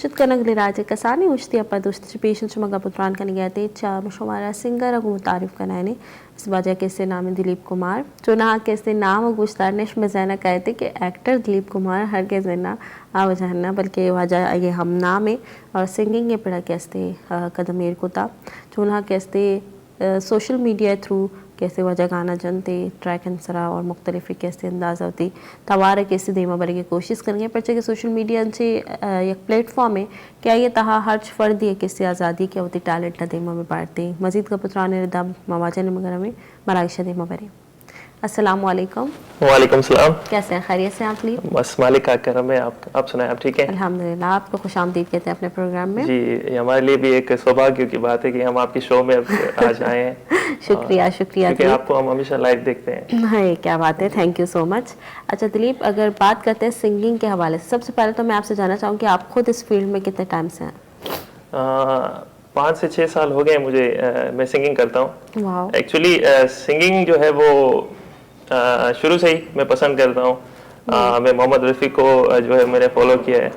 खुर्शीद कनक राजे कसानी उश्ती अपा दोस्त पेशेंट मगा पुत्रान कन गए थे चा शुमारा सिंगर अगू तारीफ कनाने इस वजह के से नाम दिलीप कुमार जो ना के से नाम गुश्तार नेश में जैना कहते कि एक्टर दिलीप कुमार हर के जना आवजहना बल्कि वजह ये हम नाम है और सिंगिंग के पड़ा कैसे कदमेर को था जो ना कैसे सोशल मीडिया थ्रू कैसे वजह गाना जनते ट्रैक अंसरा और मुख्तलिफ कैसे अंदाज़ होती तवार कैसे देमा बरे की कोशिश करेंगे पर कि सोशल मीडिया से एक प्लेटफॉर्म है क्या ये तहा हर्च फर्द है कैसे आज़ादी क्या होती टैलेंट देमा में बांटते मजीद का पुत्रान दम मवाजा वगैरह में मराइशा देमा बरे। अस्सलाम वालेकुम। वालेकुम सलाम। कैसे हैं, खैरियत से आप? लीब बस मालिक का करम है। आप सुनाएं, आप ठीक हैं? अल्हम्दुलिल्लाह। आपको खुशामदीद कहते हैं अपने प्रोग्राम में। जी, ये हमारे लिए भी एक सौभाग्य की बात है कि हम आपके शो में आज आए हैं। शुक्रिया शुक्रिया क्योंकि आपको हम हमेशा लाइव देखते हैं। हाँ, क्या बात है, थैंक यू सो मच। अच्छा दिलीप, अगर बात करते हैं सिंगिंग के हवाले से, सबसे पहले तो मैं आपसे जानना चाहूँ कि आप खुद इस फील्ड में कितने टाइम से हैं? 5 से 6 साल हो गए मुझे। मैं सिंगिंग करता हूँ। एक्चुअली सिंगिंग जो है वो शुरू से ही मैं पसंद करता हूँ। मैं मोहम्मद रफ़ी को जो है मैंने फॉलो किया है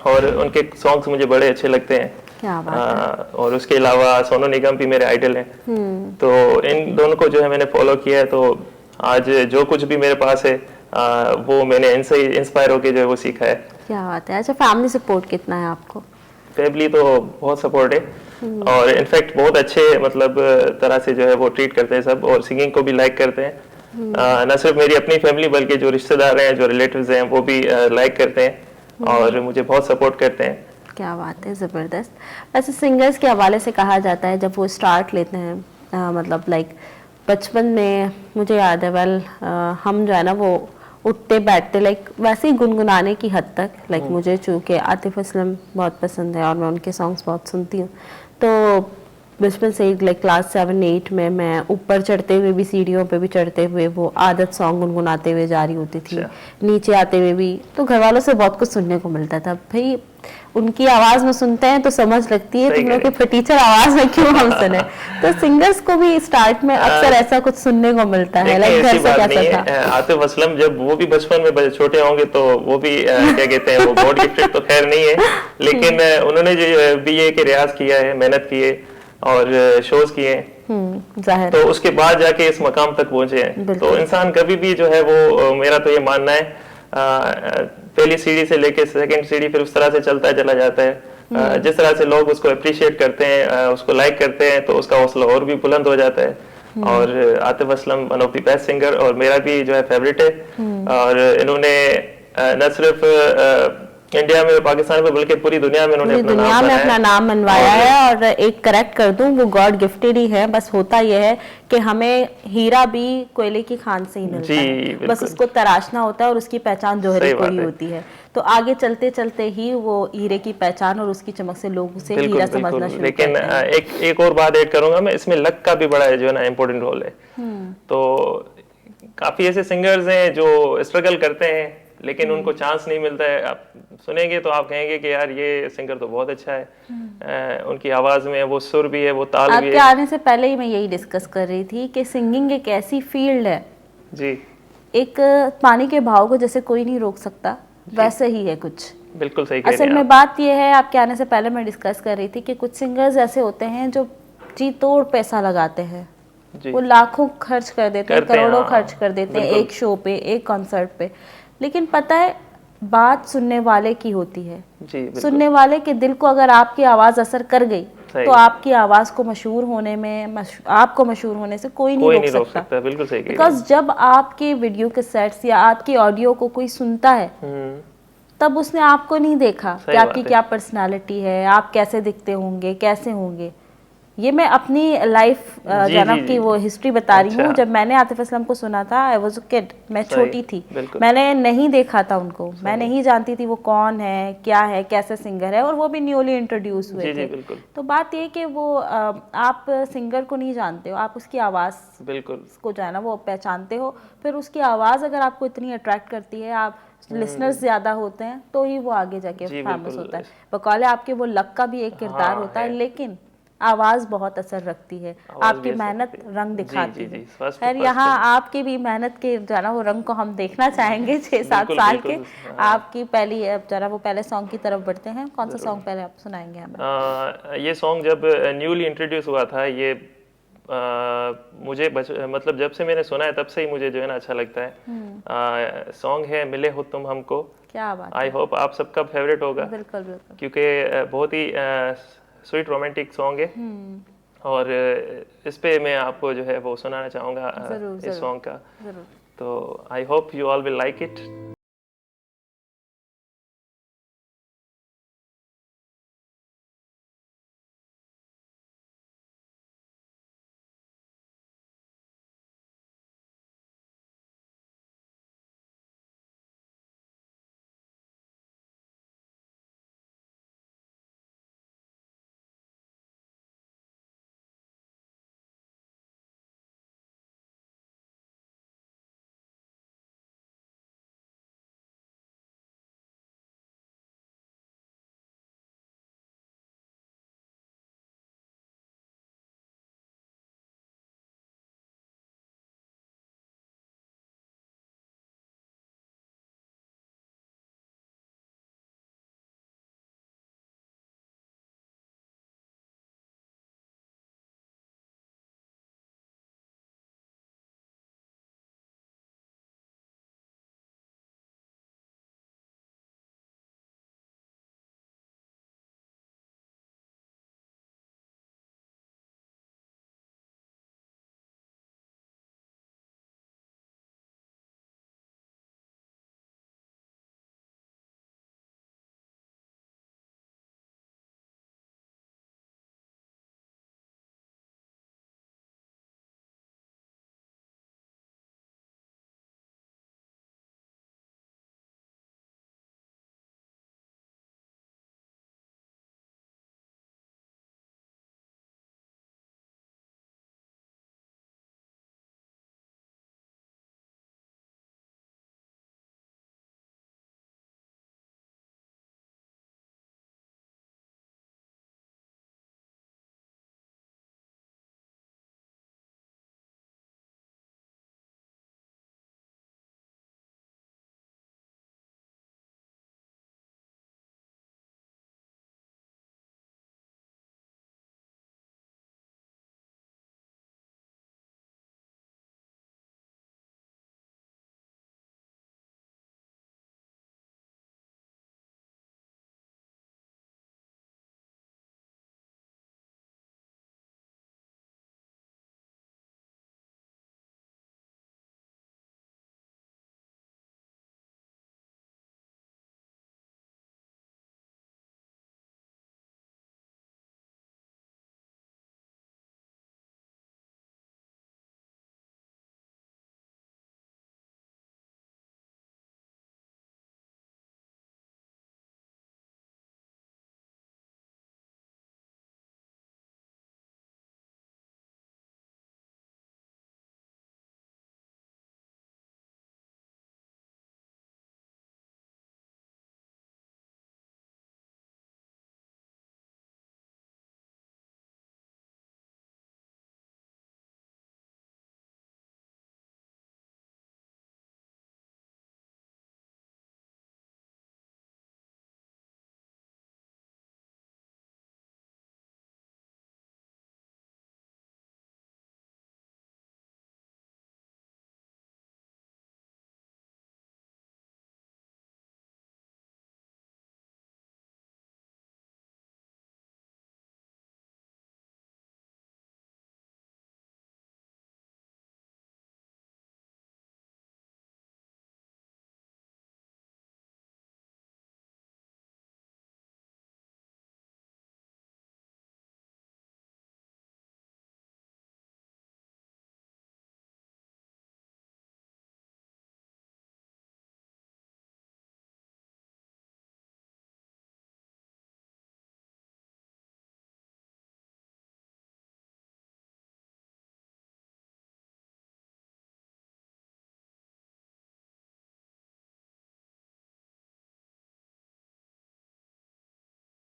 और उनके सॉन्ग्स मुझे बड़े अच्छे लगते हैं। क्या बात है। और उसके अलावा सोनू निगम भी मेरे आइडल हैं। तो इन दोनों को जो है मैंने फॉलो किया है। तो आज जो कुछ भी मेरे पास है वो मैंने इनसे इंस्पायर होकर जो है वो सीखा है। क्या बात है। अच्छा, फैमिली सपोर्ट कितना है आपको? फैमिली तो बहुत सपोर्ट है और इनफैक्ट बहुत अच्छे मतलब तरह से जो है वो ट्रीट करते हैं सब, और सिंगिंग को भी लाइक करते हैं। न सिर्फ मेरी अपनी फैमिली बल्कि जो रिश्तेदार हैं, जो रिलेटिव्स हैं, वो भी लाइक करते हैं और मुझे बहुत सपोर्ट करते हैं। क्या बात है, ज़बरदस्त। वैसे सिंगर्स के हवाले से कहा जाता है जब वो स्टार्ट लेते हैं मतलब लाइक बचपन में मुझे याद है हम जो है ना वो उठते बैठते लाइक वैसे ही गुनगुनाने की हद तक लाइक मुझे चूँकि आतिफ असलम बहुत पसंद है और मैं उनके सॉन्ग्स बहुत सुनती हूँ, तो बचपन से ही लाइक क्लास 7-8 में मैं ऊपर चढ़ते हुए भी सीढ़ियों पे भी चढ़ते हुए वो आदत सॉन्ग गुनगुनाते हुए जा रही होती थी। नीचे आते हुए भी तो घर वालों से बहुत कुछ सुनने को मिलता था, भाई उनकी आवाज में सुनते हैं तो समझ लगती है, तुम लोग की फटीचर आवाज में क्यों हम सुने। तो सिंगर्स को भी स्टार्ट में अक्सर ऐसा कुछ सुनने को मिलता है। लाइक घर से कैसा था? आतिफ असलम जब वो भी बचपन में छोटे होंगे तो वो भी क्या कहते हैं, वो गॉड गिफ्टेड तो खैर नहीं है, लेकिन उन्होंने जो बीए के रियाज किया है, मेहनत की है और शोज किए हैं, तो उसके बाद जाके इस मकाम तक पहुंचे हैं। तो इंसान कभी भी जो है वो, मेरा तो ये मानना है, पहली सीढ़ी से लेके सेकंड सीढ़ी फिर उस तरह से चलता चला जाता है। जिस तरह से लोग उसको अप्रिशिएट करते हैं, उसको लाइक करते हैं, तो उसका हौसला और भी बुलंद हो जाता है। और Atif Aslam one of the best singer और मेरा भी जो है फेवरेट है। और इन्होंने न सिर्फ इंडिया में, पाकिस्तान में, बल्कि पूरी दुनिया में उन्होंने अपना नाम मनवाया है। और एक करेक्ट कर दूं, वो गॉड गिफ्टेड ही है। बस होता यह है कि हमें हीरा भी कोयले की खान से ही मिलता है, बस उसको तराशना होता है और उसकी पहचान जोहरे को ही होती है। तो आगे चलते चलते ही वो हीरे की पहचान और उसकी चमक से लोग उसे हीरा समझना शुरू करते हैं। लेकिन एक और बात ऐड करूंगा मैं, इसमें लक का भी बड़ा जो है ना इम्पोर्टेंट रोल है। तो काफी ऐसे सिंगर्स हैं जो स्ट्रगल करते हैं लेकिन उनको चांस नहीं मिलता है। आप सुनेंगे तो आप कहेंगे कि यार ये सिंगर तो बहुत अच्छा है, उनकी आवाज में वो सुर भी है, वो ताल भी है। आपके आने से पहले ही मैं यही डिस्कस कर रही थी कि सिंगिंग एक ऐसी फील्ड है जी, एक पानी के बहाव को जैसे कोई नहीं रोक सकता, वैसे ही है कुछ। बिल्कुल सही कह रही हैं। असल में बात यह है, आपके आने से पहले मैं डिस्कस कर रही थी कि कुछ सिंगर्स ऐसे होते हैं जो जी तोड़ पैसा लगाते हैं, वो लाखों खर्च कर देते हैं, करोड़ों खर्च कर देते हैं एक शो पे, एक कॉन्सर्ट पे, लेकिन पता है बात सुनने वाले की होती है। सुनने वाले के दिल को अगर आपकी आवाज असर कर गई तो आपकी आवाज को मशहूर होने में, आपको मशहूर होने से कोई नहीं रोक सकता। बिल्कुल सही। बिकॉज जब आपके वीडियो के सेट्स या आपकी ऑडियो को कोई सुनता है तब उसने आपको नहीं देखा कि आपकी क्या पर्सनालिटी है, आप कैसे दिखते होंगे, कैसे होंगे। ये मैं अपनी लाइफ जनक की वो हिस्ट्री बता रही हूँ। जब मैंने आतिफ असलम को सुना था, आई वाज अ किड, मैं छोटी थी, मैंने नहीं देखा था उनको, मैं नहीं जानती थी वो कौन है, क्या है, कैसे सिंगर है, और वो भी न्यूली इंट्रोड्यूस हुए थे। तो बात ये कि वो आप सिंगर को नहीं जानते हो, आप उसकी आवाज़ को जो है ना वो पहचानते हो, फिर उसकी आवाज़ अगर आपको इतनी अट्रैक्ट करती है, आप लिसनर्स ज्यादा होते हैं, तो ही वो आगे जाके फेमस होता है। बकौले आपके वो लक का भी एक किरदार होता है, लेकिन आवाज़ बहुत असर रखती है, आवाज आपकी भी असर मेहनत करती है। रंग जी दिखाती जी है। जी, फर्स्ट खैर फर्स्ट यहाँ आपकी भी मेहनत के जो है ना वो रंग को हम देखना चाहेंगे 6-7 बिल्कुल साल के। बिल्कुल, हाँ आपकी पहली जरा वो पहले सॉन्ग की तरफ बढ़ते हैं, कौन सा जरूर। सॉन्ग पहले आप सुनाएंगे हमें? ये सॉन्ग जब न्यूली इंट्रोड्यूस हुआ था, ये मुझे मतलब जब से मैंने सुना है तब से ही मुझे जो है ना अच्छा लगता है। सॉन्ग है मिले हो तुम हमको। क्या बात आई है। होप आप सबका फेवरेट होगा, बिल्कुल बिल्कुल। क्योंकि बहुत ही स्वीट रोमांटिक सॉन्ग है। और इस पे मैं आपको जो है वो सुनाना चाहूँगा ज़रूर इस ज़रूर सॉन्ग का। ज़रूर। तो I hope you all will like it.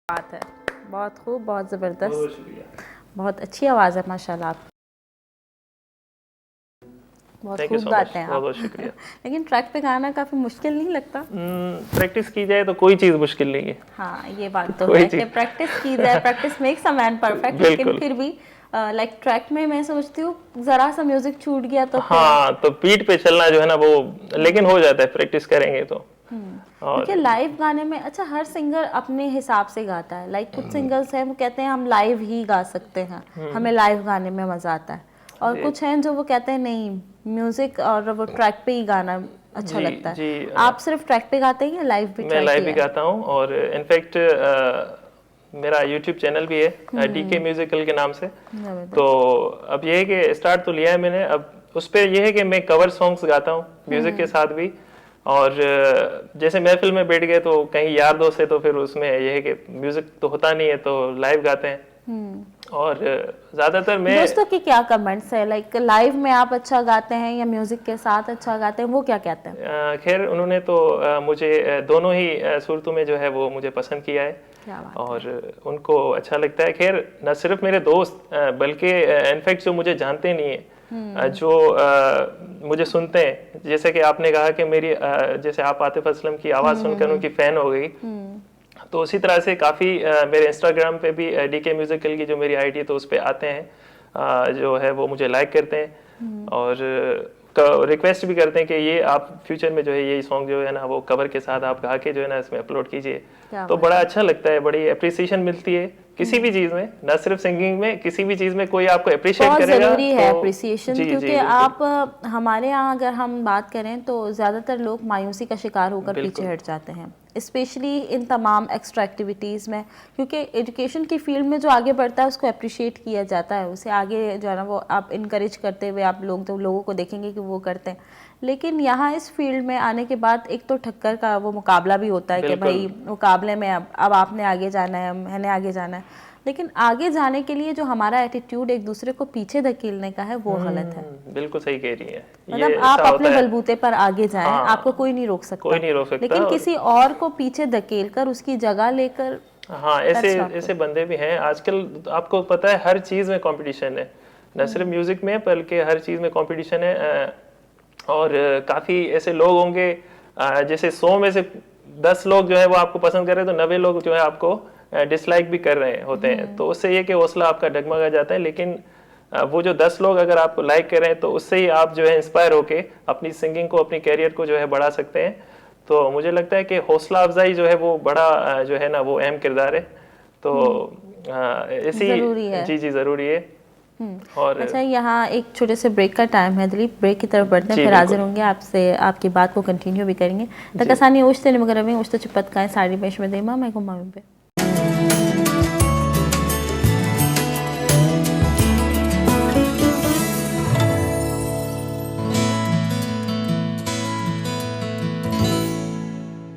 बात है, बहुत खूब, बहुत बहुत ज़बरदस्त। बहुत शुक्रिया। बहुत अच्छी आवाज़ है माशाल्लाह आप, बहुत थैंक यू खूब सो मच, गाते हैं बहुत आप। बहुत शुक्रिया। लेकिन ट्रैक पे गाना काफ़ी मुश्किल नहीं लगता? प्रैक्टिस की जाए तो कोई चीज़ मुश्किल नहीं है। हाँ, ये बात तो कोई है कि चीज़ प्रैक्टिस की जाए, practice makes a man perfect, लेकिन बिल्कुल। फिर भी लाइक ट्रैक में मैं सोचती हूँ ज़रा सा म्यूजिक छूट गया तो फिर हाँ, तो बीट पे चलना जो है ना वो, लेकिन हो जाता है प्रैक्टिस करेंगे तो। और क्योंकि लाइव गाने में अच्छा हर सिंगर अपने हिसाब से गाता है, लाइक कुछ सिंगर्स हैं वो कहते हैं हम लाइव ही गा सकते हैं, हमें लाइव गाने में मजा आता है, और कुछ हैं जो वो कहते हैं नहीं म्यूजिक और वो ट्रैक पे ही गाना अच्छा जी लगता है। जी, आप सिर्फ ट्रैक पे गाते हैं या लाइव भी मैं ट्राई लाइव भी किया है? गाता हूँ, और इनफैक्ट मेरा यूट्यूब चैनल भी है डीके म्यूजिकल के नाम से। तो अब ये है कि स्टार्ट तो लिया है मैंने, अब उस पर यह है कि मैं कवर सॉन्ग्स गाता हूँ म्यूजिक के साथ भी। और जैसे महफिल में बैठ गए तो कहीं यार दोस्त है तो फिर उसमें यह है कि म्यूजिक तो होता नहीं है तो लाइव गाते हैं। और ज्यादातर मैं दोस्तों के क्या कमेंट्स है, लाइक लाइव में आप अच्छा गाते हैं या म्यूजिक के साथ अच्छा गाते हैं, वो क्या कहते हैं? खैर उन्होंने तो मुझे दोनों ही सूरतों में जो है वो मुझे पसंद किया है, क्या बात और उनको अच्छा लगता है। खैर न सिर्फ मेरे दोस्त बल्कि इनफैक्ट जो मुझे जानते नहीं है, जो मुझे सुनते हैं, जैसे कि आपने कहा कि मेरी जैसे आप आतिफ असलम की आवाज़ सुनकर उनकी फ़ैन हो गई, तो उसी तरह से काफ़ी मेरे इंस्टाग्राम पे भी डीके म्यूजिकल की जो मेरी आईडी है तो उस पर आते हैं, जो है वो मुझे लाइक करते हैं और रिक्वेस्ट भी करते हैं कि ये आप फ्यूचर में जो है ये सॉन्ग जो है ना वो कवर के साथ आप गा के जो है ना इसमें अपलोड कीजिए। तो बड़ा अच्छा लगता है, बड़ी अप्रिसिएशन मिलती है किसी भी चीज़ में, न सिर्फ सिंगिंग में, किसी भी चीज़ में कोई आपको अप्रिशिएट बहुत करेगा ज़रूरी है तो अप्रिसिएशन, जी क्योंकि जी आप हमारे यहाँ अगर हम बात करें तो ज़्यादातर लोग मायूसी का शिकार होकर पीछे बिल्कुल। हट जाते हैं, स्पेशली इन तमाम एक्स्ट्रा एक्टिविटीज़ में, क्योंकि एजुकेशन की फील्ड में जो आगे बढ़ता है उसको अप्रिशिएट किया जाता है, उसे आगे जो है ना वो आप इनकरेज करते हुए आप लोग तो लोगों को देखेंगे कि वो करते हैं। लेकिन यहाँ इस फील्ड में आने के बाद एक तो ठक्कर का वो मुकाबला भी होता है कि बिल्कुल। भाई मुकाबले में अब आपने आगे जाना है, मैंने आगे जाना है, लेकिन आगे जाने के लिए जो हमारा एटीट्यूड एक दूसरे को पीछे धकेलने का है वो गलत है। बिल्कुल सही कह रही है, मतलब ये आप ऐसा अपने होता है। बलबूते पर आगे जाएं, हाँ, आपको कोई नहीं रोक सकता, कोई नहीं रोक सकता। लेकिन किसी और को पीछे धकेल कर उसकी जगह लेकर, हाँ, ऐसे that's not ऐसे बंदे भी हैं आजकल। आपको पता है हर चीज़ में कंपटीशन है, न सिर्फ म्यूजिक में बल्कि हर चीज़ में कंपटीशन है। और काफ़ी ऐसे लोग होंगे, जैसे 100 में से 10 लोग जो है वो आपको पसंद कर रहे हैं तो 90 लोग जो है आपको डिसलाइक भी कर रहे होते हैं, तो उससे ये कि हौसला आपका डगमगा जाता है। लेकिन वो जो 10 लोग अगर आपको लाइक कर रहे हैं तो उससे ही आप जो है इंस्पायर होके अपनी सिंगिंग को, अपनी कैरियर को जो है बढ़ा सकते हैं। तो मुझे लगता है कि हौसला अफजाई जो है वो बड़ा जो है ना वो अहम किरदार है, तो ऐसी जरूरी है। जी जी ज़रूरी है। और अच्छा, यहाँ एक छोटे से ब्रेक का टाइम है दिलीप, ब्रेक की तरफ बढ़ते हैं, जी फिर बिल्कुल। हाजिर होंगे आपसे, आपकी बात को कंटिन्यू भी करेंगे। तकसानी उश्ते मगर उश्ते चिपत का साड़ी पेश में देमा मैं घुमा पे